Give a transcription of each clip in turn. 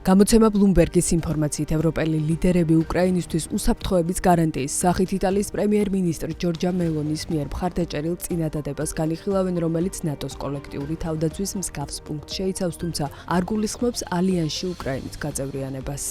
გამოცემა Bloomberg-ის ინფორმაციით ევროპელი ლიდერები უკრაინისთვის უსაფრთხოების გარანტიის სახით იტალიის პრემიერ-მინისტრ ჯორჯა მელონის მიერ მხარდაჭერილ წინადადებას განიხილავენ, რომელიც ნატოს კოლექტიური თავდაცვის მსგავს პუნქტს შეიცავს, თუმცა არ გულისხმობს ალიანსში უკრაინის გაწევრიანებას.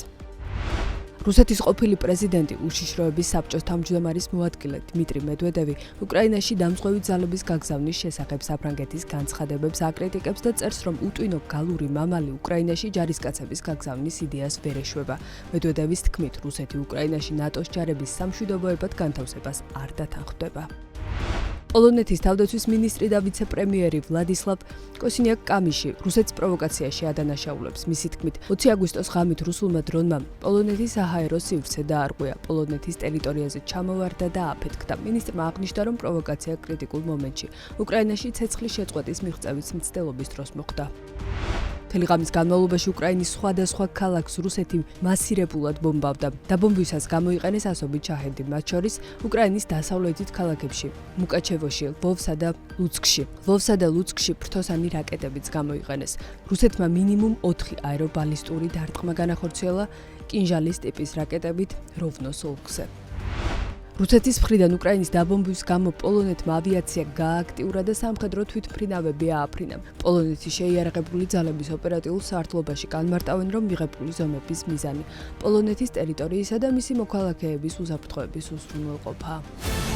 რუსეთის ყოფილი პრეზიდენტი უშიშროების საბჭოს თავმჯდომარის მოადგილე დმიტრი მედვედევი უკრაინაში დამზღვევი ძალების გაგზავნის შესახებ საფრანგეთის განცხადებებს აკრიტიკებს და წერს, რომ უტვინო გალური მამალი უკრაინაში ჯარისკაცების გაგზავნის იდეას ვერ ეშვება. მედვედევის თქმით, რუსეთი უკრაინაში ნატოს ჯარების სამშვიდობოებად განთავსებას არ დათანხმდება. პოლონეთის თავდაცვის მინისტრი და ვიცე-პრემიერი ვლადისლავ კოსინიაკ-კამიში რუსეთის პროვოკაციაში ადანაშაულებს. მისი თქმით, 20 აგვისტოს ღამით რუსულმა დრონმა პოლონეთის საჰაერო სივრცე დაარღვია, პოლონეთის ტერიტორიაზე ჩამოვარდა და აფეთქდა. მინისტრმა აღნიშნა, რომ პროვოკაცია კრიტიკულ მომენტში უკრაინაში ცეცხლის შეწყვეტის მიღწევის მცდელობის დროს მოხდა. თელიღამის განმავლობაში უკრაინის სხვადასხვა ქალაქს რუსეთი მასირებულად ბომბავდა. დაბომბვისას გამოიყენეს ასობით შაჰედი, მათ შორის უკრაინის დასავლეთით ქალაქებში მუკაჩევოში, ლვოვსა და ლუცკში. ლვოვსა და ლუცკში ფრთოსანი რაკეტებიც გამოიყენეს. რუსეთმა მინიმუმ 4 აერობალისტური დარტყმა განახორციელა კინჟალის ტიპის რაკეტებით როვნოს ოლქზე. რუსეთის მხრიდან უკრაინის დაბომბვის გამო პოლონეთმა ავიაცია გააქტიურა და სამხედრო თვითმფრინავები ააფრინა. პოლონეთის შეიარაღებული ძალების ოპერატიულ სართულობაში განმარტავენ, რომ მიღებული ზომების მიზანი პოლონეთის ტერიტორიისა და მისი მოქალაქეების უსაფრთხოების უზრუნველყოფაა.